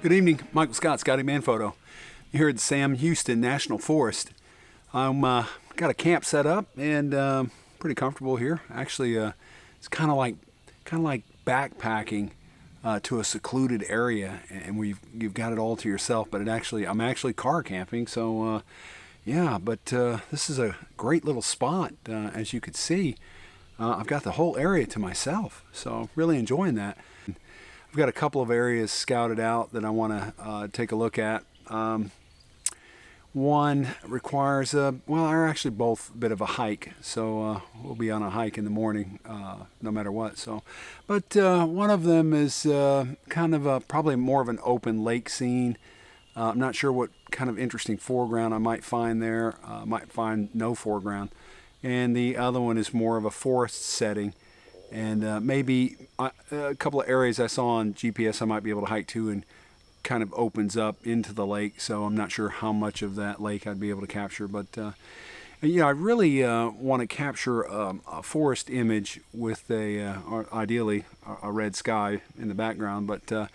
Good evening, Michael Scott, Scotty Manphoto, here at Sam Houston National Forest. I'm got a camp set up and pretty comfortable here. Actually, it's kind of like backpacking to a secluded area, and you've got it all to yourself. But I'm actually car camping, so yeah. But this is a great little spot, as you could see. I've got the whole area to myself, so really enjoying that. I've got a couple of areas scouted out that I want to take a look at. One requires they're actually both a bit of a hike, so we'll be on a hike in the morning, no matter what. So, but one of them is kind of probably more of an open lake scene. I'm not sure what kind of interesting foreground I might find there. I might find no foreground, and the other one is more of a forest setting. And maybe a couple of areas I saw on GPS I might be able to hike to, and kind of opens up into the lake. So I'm not sure how much of that lake I'd be able to capture. But yeah, I really want to capture a forest image with ideally a red sky in the background. But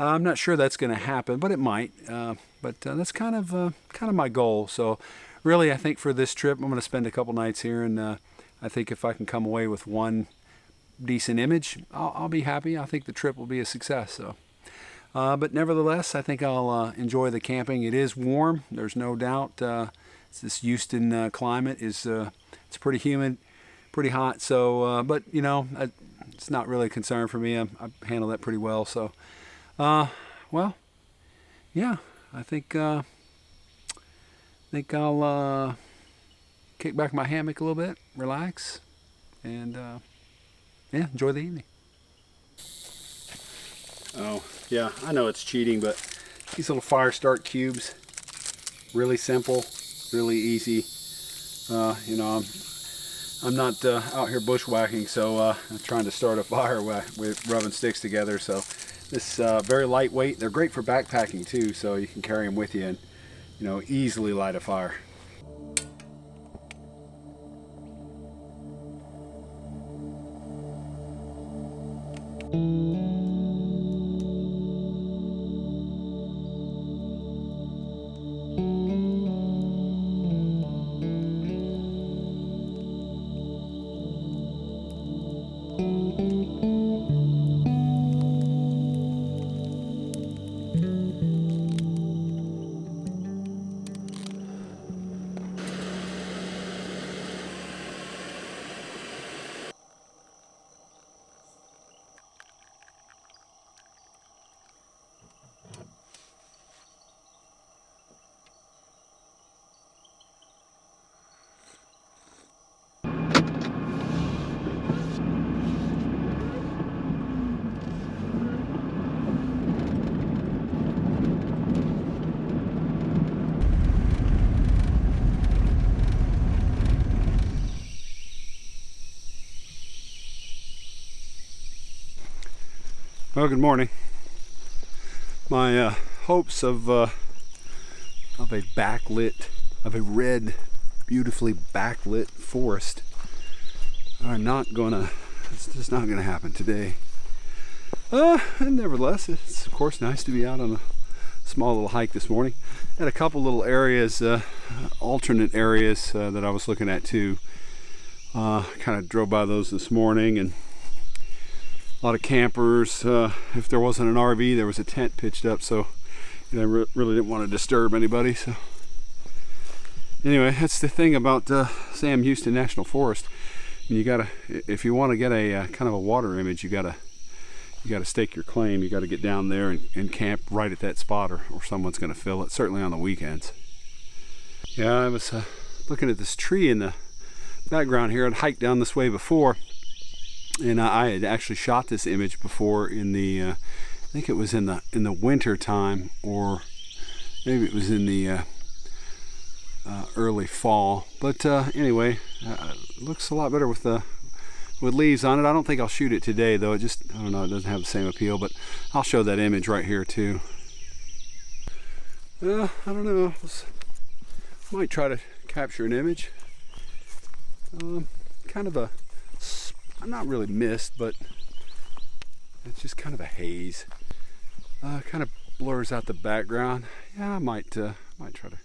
I'm not sure that's going to happen, but it might. But that's kind of my goal. So really, I think for this trip, I'm going to spend a couple nights here, and I think if I can come away with one decent image, I'll be happy. I think the trip will be a success. So, but nevertheless, I think I'll enjoy the camping. It is warm, there's no doubt. This Houston climate is it's pretty humid, pretty hot. So, but you know, it's not really a concern for me. I handle that pretty well. So, well, yeah, I think I'll kick back my hammock a little bit, relax, and yeah, enjoy the evening. Oh, yeah, I know it's cheating, but these little fire start cubes, really simple, really easy. You know, I'm not out here bushwhacking, so I'm trying to start a fire with rubbing sticks together. So this very lightweight. They're great for backpacking too, so you can carry them with you and, you know, easily light a fire. Well, good morning. My hopes of a red, beautifully backlit forest are not gonna. It's just not gonna happen today. And nevertheless, it's of course nice to be out on a small little hike this morning. Had a couple little areas, alternate areas that I was looking at too. Kind of drove by those this morning, and a lot of campers. If there wasn't an RV, there was a tent pitched up, so you know, I really didn't want to disturb anybody. So anyway, that's the thing about Sam Houston National Forest. You gotta, if you want to get a kind of a water image, you gotta stake your claim. You gotta get down there and camp right at that spot, or someone's gonna fill it. Certainly on the weekends. Yeah, I was looking at this tree in the background here. I'd hiked down this way before, and I had actually shot this image before in the I think it was in the winter time, or maybe it was in the early fall. But anyway, it looks a lot better with leaves on it. I don't think I'll shoot it today though. I don't know, it doesn't have the same appeal, but I'll show that image right here too. I don't know, might try to capture an image. Kind of not really mist, but it's just kind of a haze. Kind of blurs out the background. Yeah, I might try to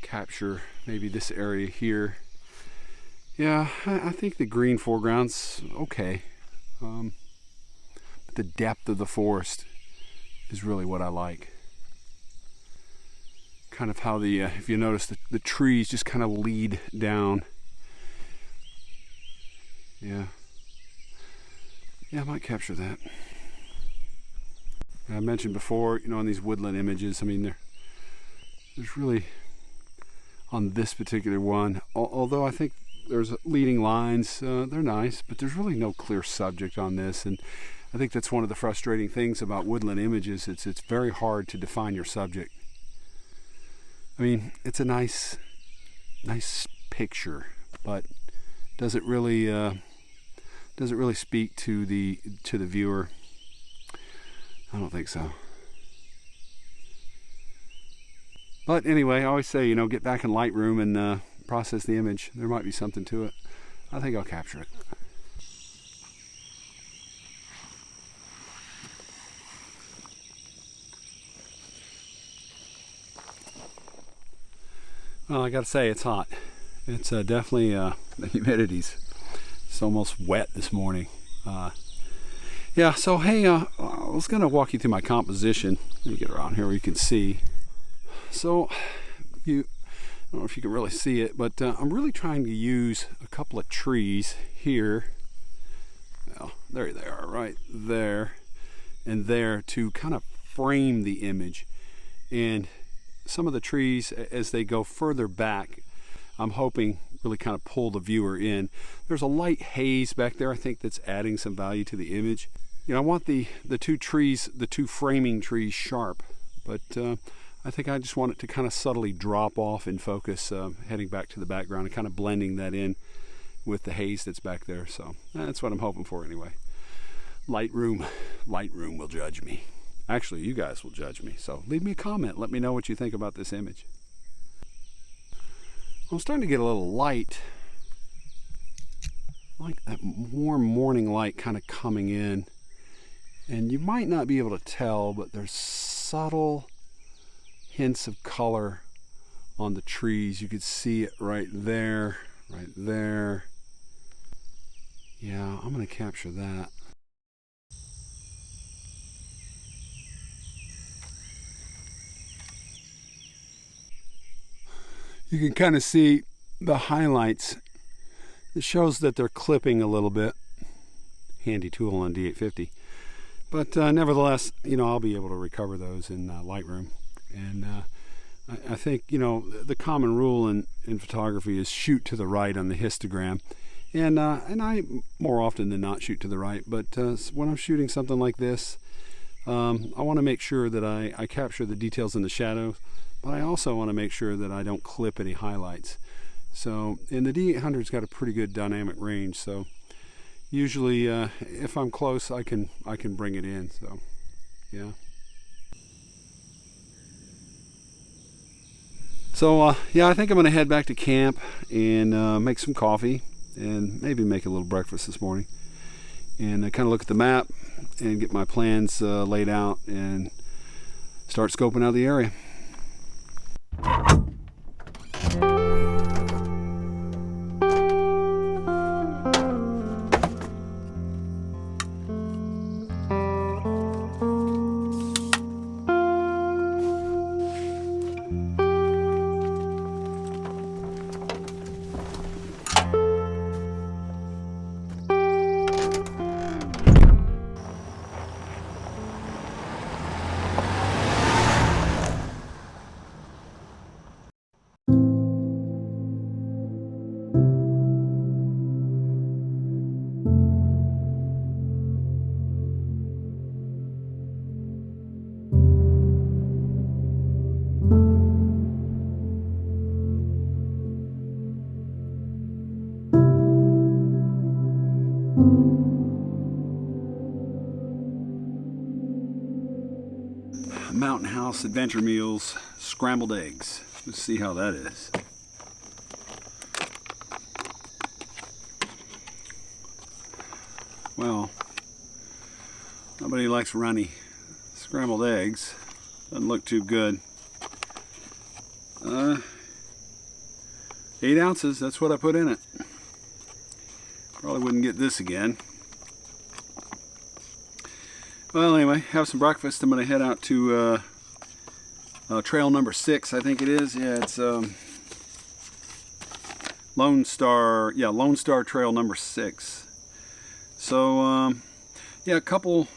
capture maybe this area here. Yeah, I think the green foreground's okay. But the depth of the forest is really what I like. Kind of how the, if you notice, the trees just kind of lead down. Yeah, I might capture that. I mentioned before, you know, on these woodland images, I mean, there's really, on this particular one, although I think there's leading lines, they're nice, but there's really no clear subject on this, and I think that's one of the frustrating things about woodland images. It's very hard to define your subject. I mean, it's a nice picture, but does it really speak to the viewer? I don't think so. But anyway, I always say, you know, get back in Lightroom and process the image. There might be something to it. I think I'll capture it. Well, I gotta say, it's hot. It's definitely, the humidity's, it's almost wet this morning. Yeah, so hey, I was gonna walk you through my composition. Let me get around here where you can see. So, I don't know if you can really see it, but I'm really trying to use a couple of trees here. Well, there they are, right there and there, to kind of frame the image. And some of the trees, as they go further back, I'm hoping really kind of pull the viewer in. There's a light haze back there, I think, that's adding some value to the image. You know, I want the two trees, the two framing trees, sharp, but I think I just want it to kind of subtly drop off in focus, heading back to the background and kind of blending that in with the haze that's back there. So that's what I'm hoping for anyway. Lightroom will judge me. Actually, you guys will judge me. So leave me a comment. Let me know what you think about this image. I'm starting to get a little light, like that warm morning light kind of coming in. And you might not be able to tell, but there's subtle hints of color on the trees. You could see it right there, right there. Yeah, I'm going to capture that. You can kind of see the highlights. It shows that they're clipping a little bit. Handy tool on D850. But nevertheless, you know, I'll be able to recover those in Lightroom. And I think, you know, the common rule in photography is shoot to the right on the histogram. And I more often than not shoot to the right. But when I'm shooting something like this, I want to make sure that I capture the details in the shadows. But I also want to make sure that I don't clip any highlights. So, and the D800's got a pretty good dynamic range. So usually, if I'm close, I can bring it in. So, yeah. So yeah, I think I'm going to head back to camp and make some coffee and maybe make a little breakfast this morning. And kind of look at the map and get my plans laid out and start scoping out the area. Mountain House Adventure Meals scrambled eggs. Let's see how that is. Well, nobody likes runny scrambled eggs. Doesn't look too good. 8 ounces, that's what I put in it. Probably wouldn't get this again. Well, anyway, have some breakfast. I'm going to head out to trail number 6, I think it is. Yeah, it's Lone Star Trail number 6. So, yeah, a couple,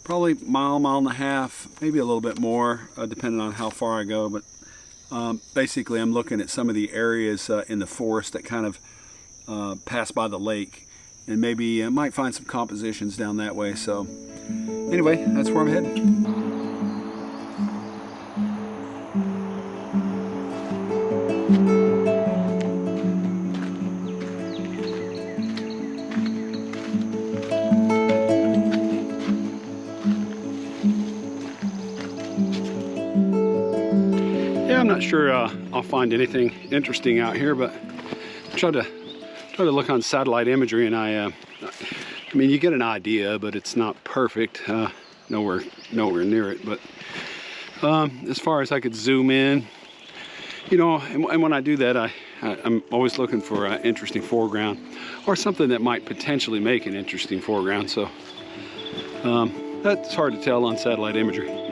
probably mile and a half, maybe a little bit more, depending on how far I go. But basically, I'm looking at some of the areas in the forest that kind of pass by the lake, and maybe I might find some compositions down that way. So, anyway, that's where I'm heading. I'm not sure I'll find anything interesting out here, but I try to look on satellite imagery, and I mean, you get an idea, but it's not perfect. Nowhere near it. But as far as I could zoom in, you know, and when I do that, I'm always looking for an interesting foreground or something that might potentially make an interesting foreground. So that's hard to tell on satellite imagery.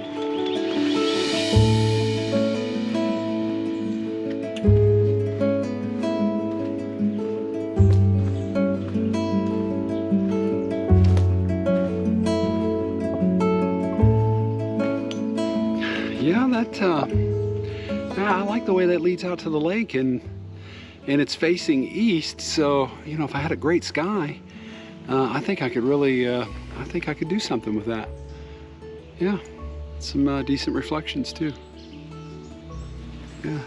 I like the way that leads out to the lake, and it's facing east. So, you know, if I had a great sky, I think I could really, I think I could do something with that. Yeah, some decent reflections too. Yeah,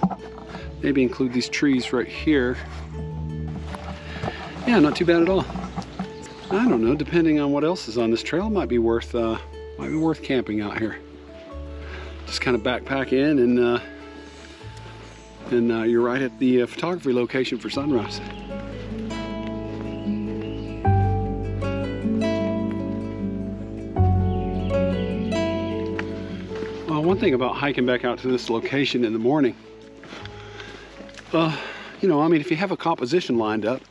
maybe include these trees right here. Yeah, not too bad at all. I don't know, depending on what else is on this trail, might be worth camping out here. Just kind of backpack in, and you're right at the photography location for sunrise. Well, one thing about hiking back out to this location in the morning, you know, I mean, if you have a composition lined up,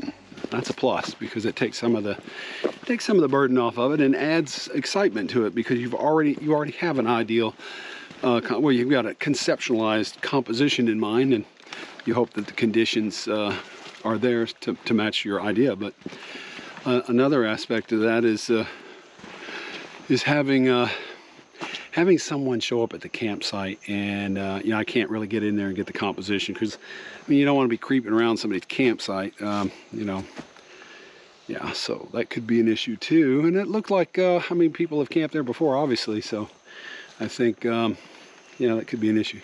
that's a plus, because it takes some of the burden off of it and adds excitement to it, because you already have an ideal. Well, you've got a conceptualized composition in mind, and you hope that the conditions are there to match your idea. But another aspect of that is having someone show up at the campsite, and you know, I can't really get in there and get the composition, because I mean, you don't want to be creeping around somebody's campsite, you know. Yeah, so that could be an issue too. And it looked like I mean, people have camped there before, obviously, so I think, yeah, that could be an issue.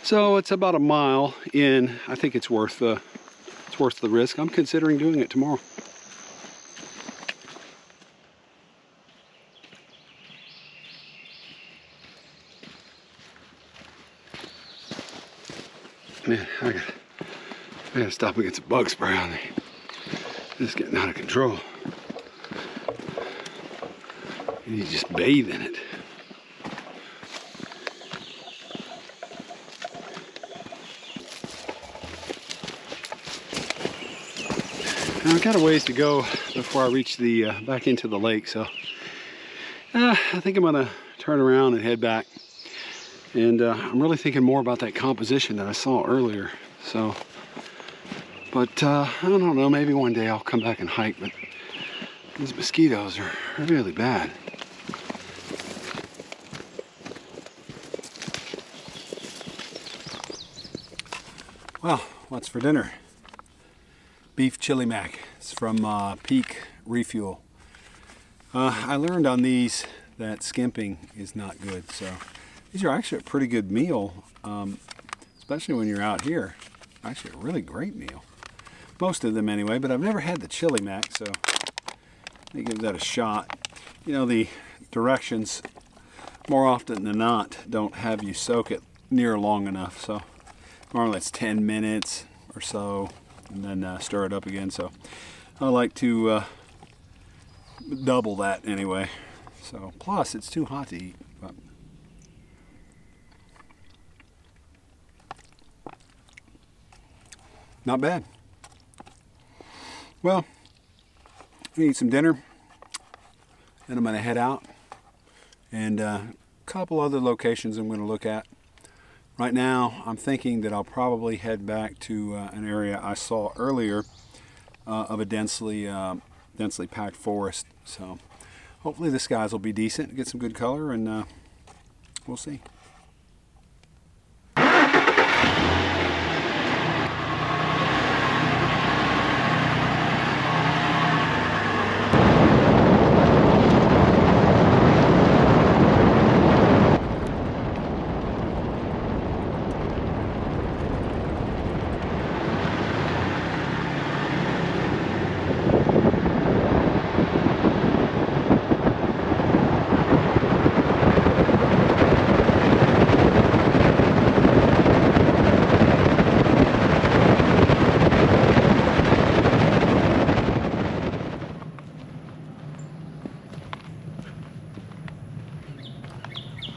So it's about a mile in. I think it's worth the risk. I'm considering doing it tomorrow. Man, I gotta stop and get some bug spray on me. It's getting out of control. You just bathe in it. Now, I've got a ways to go before I reach the back into the lake, so I think I'm gonna turn around and head back. And I'm really thinking more about that composition that I saw earlier. So, but I don't know, maybe one day I'll come back and hike, but these mosquitoes are really bad. Well, what's for dinner? Beef chili mac. It's from Peak Refuel. I learned on these that skimping is not good, so these are actually a pretty good meal, especially when you're out here. Actually a really great meal. Most of them anyway, but I've never had the chili mac, so let me give that a shot. You know, the directions more often than not don't have you soak it near long enough, so normally it's 10 minutes or so, and then stir it up again. So I like to double that anyway. So plus it's too hot to eat. But not bad. Well, I'm gonna eat some dinner, then I'm gonna head out, and a couple other locations I'm gonna look at. Right now, I'm thinking that I'll probably head back to an area I saw earlier of a densely packed forest. So hopefully the skies will be decent, get some good color, and we'll see.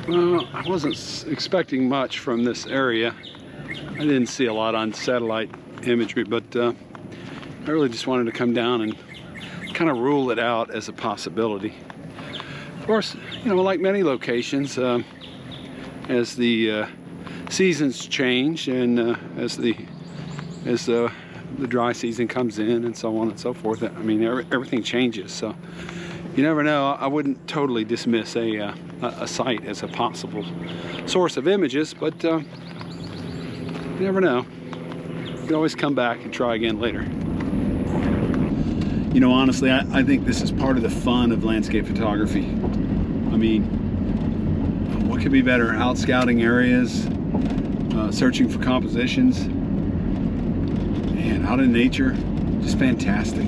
Well, I wasn't expecting much from this area. I didn't see a lot on satellite imagery, but I really just wanted to come down and kind of rule it out as a possibility. Of course, you know, like many locations, as the seasons change and as the dry season comes in and so on and so forth, I mean, everything changes. So you never know. I wouldn't totally dismiss a site as a possible source of images, but you never know. You can always come back and try again later. You know, honestly, I think this is part of the fun of landscape photography. I mean, what could be better? Out scouting areas, searching for compositions, and out in nature. Just fantastic.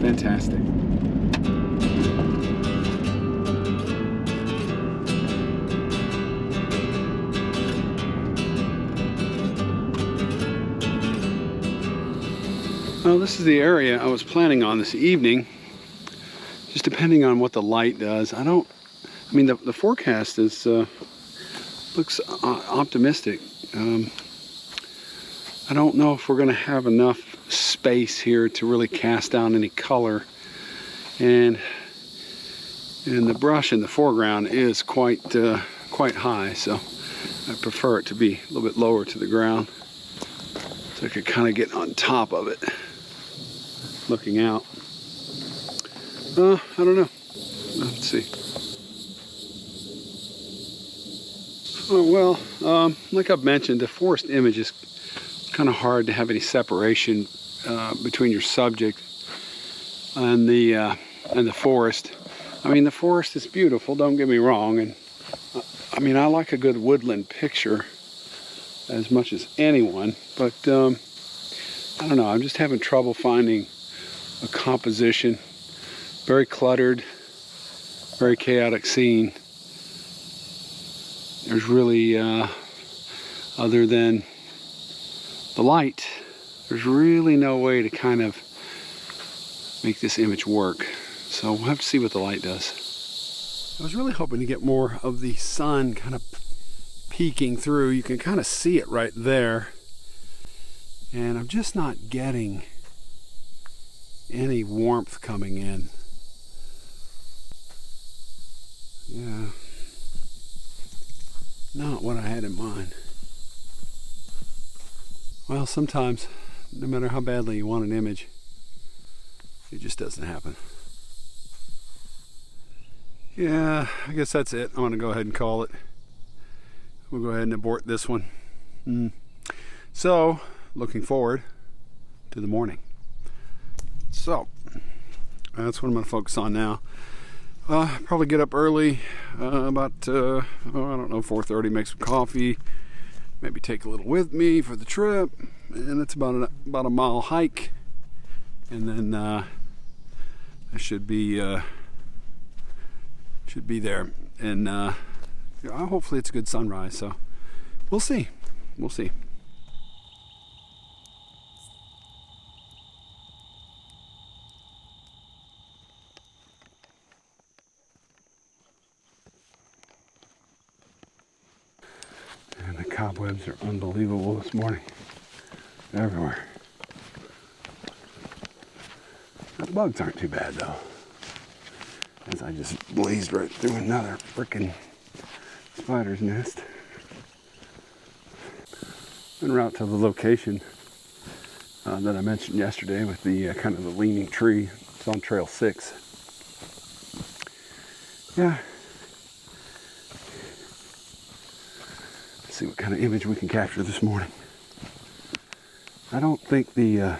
Fantastic. Well, this is the area I was planning on this evening, just depending on what the light does. I mean, the forecast is looks optimistic. I don't know if we're going to have enough space here to really cast down any color, and the brush in the foreground is quite high, so I prefer it to be a little bit lower to the ground, so I could kind of get on top of it, looking out. I don't know. Let's see. Oh, well, like I've mentioned, the forest image is kind of hard to have any separation between your subject and the forest. I mean, the forest is beautiful, don't get me wrong, and I mean, I like a good woodland picture as much as anyone, but I don't know, I'm just having trouble finding a composition. Very cluttered, very chaotic scene. There's really, other than the light, there's really no way to kind of make this image work. So we'll have to see what the light does. I was really hoping to get more of the sun kind of peeking through. You can kind of see it right there. And I'm just not getting any warmth coming in. Yeah, not what I had in mind. Well, sometimes, no matter how badly you want an image, it just doesn't happen. Yeah, I guess that's it. I'm going to go ahead and call it. We'll go ahead and abort this one. So, looking forward to the morning. So, that's what I'm going to focus on now. Probably get up early, about, I don't know, 4:30, make some coffee, maybe take a little with me for the trip, and it's about a mile hike, and then I should be there, and hopefully it's a good sunrise, so we'll see. cobwebs are unbelievable this morning. Everywhere. The bugs aren't too bad though. As I just blazed right through another frickin' spider's nest. En route to the location that I mentioned yesterday with the kind of the leaning tree. It's on trail 6. Yeah. Let's see what kind of image we can capture this morning. I don't think the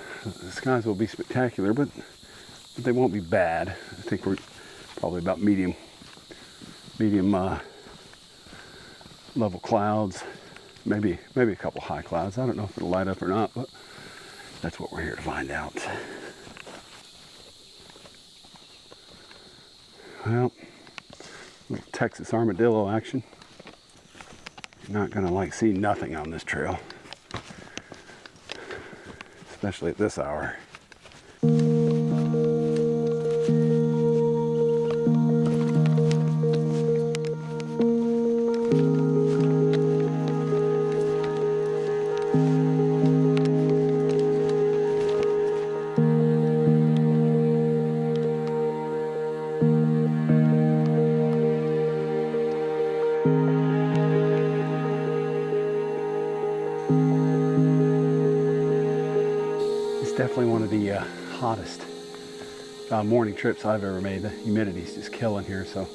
skies will be spectacular, but they won't be bad. I think we're probably about medium level clouds, maybe a couple high clouds. I don't know if it'll light up or not, but that's what we're here to find out. Well, little Texas armadillo action. You're not gonna see nothing on this trail, especially at this hour. Definitely one of the hottest morning trips I've ever made. The humidity's just killing here, so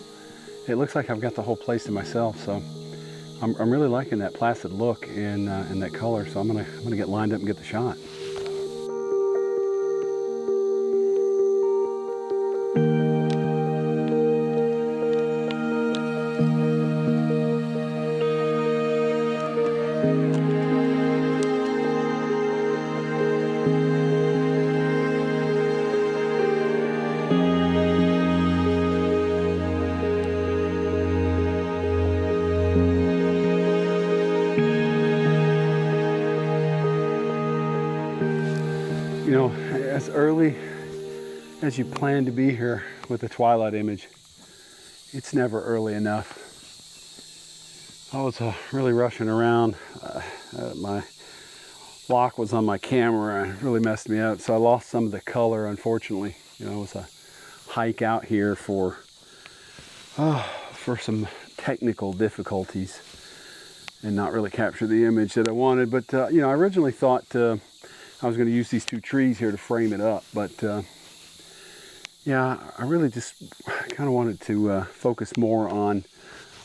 it looks like I've got the whole place to myself. So I'm really liking that placid look and that color. So I'm gonna get lined up and get the shot. You know, as early as you plan to be here with the twilight image, it's never early enough. I was really rushing around. My lock was on my camera and it really messed me up, so I lost some of the color, unfortunately. You know, it was a hike out here for some technical difficulties and not really capture the image that I wanted. But you know, I originally thought I was going to use these 2 trees here to frame it up, but yeah, I really just kind of wanted to focus more on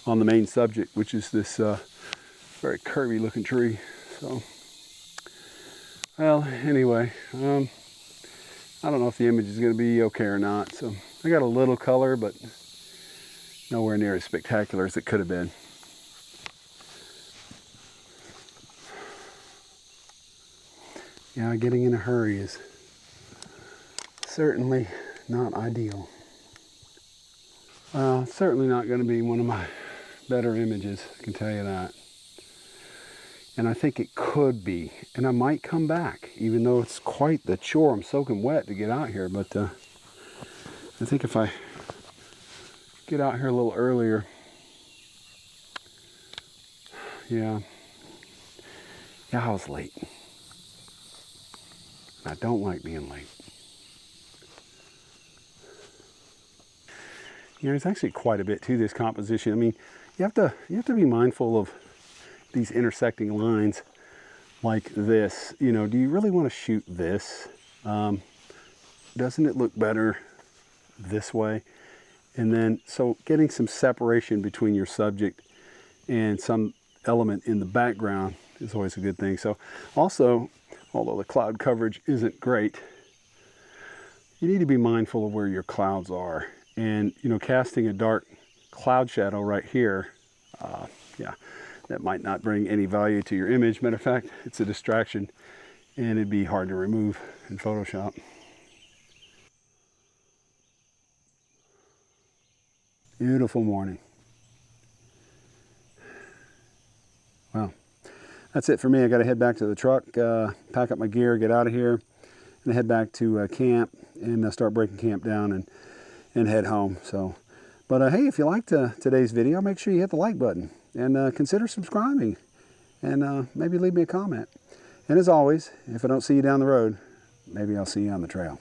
the main subject, which is this very curvy looking tree. So, well, anyway, I don't know if the image is going to be okay or not. So I got a little color, but nowhere near as spectacular as it could have been. Yeah, getting in a hurry is certainly not ideal. Certainly not going to be one of my better images, I can tell you that. And I think it could be, and I might come back, even though it's quite the chore. I'm soaking wet to get out here, but I think if I get out here a little earlier, yeah, I was late. I don't like being late. You know, there's actually quite a bit to this composition. I mean, you have to be mindful of these intersecting lines like this. You know, do you really want to shoot this? Doesn't it look better this way? And then, so getting some separation between your subject and some element in the background is always a good thing. So also, although the cloud coverage isn't great, you need to be mindful of where your clouds are. And, you know, casting a dark cloud shadow right here, yeah, that might not bring any value to your image. Matter of fact, it's a distraction and it'd be hard to remove in Photoshop. Beautiful morning. Well, that's it for me. I got to head back to the truck, pack up my gear, get out of here, and head back to camp and start breaking camp down and head home. So, but hey, if you liked today's video, make sure you hit the like button and consider subscribing. and maybe leave me a comment. And as always, if I don't see you down the road, maybe I'll see you on the trail.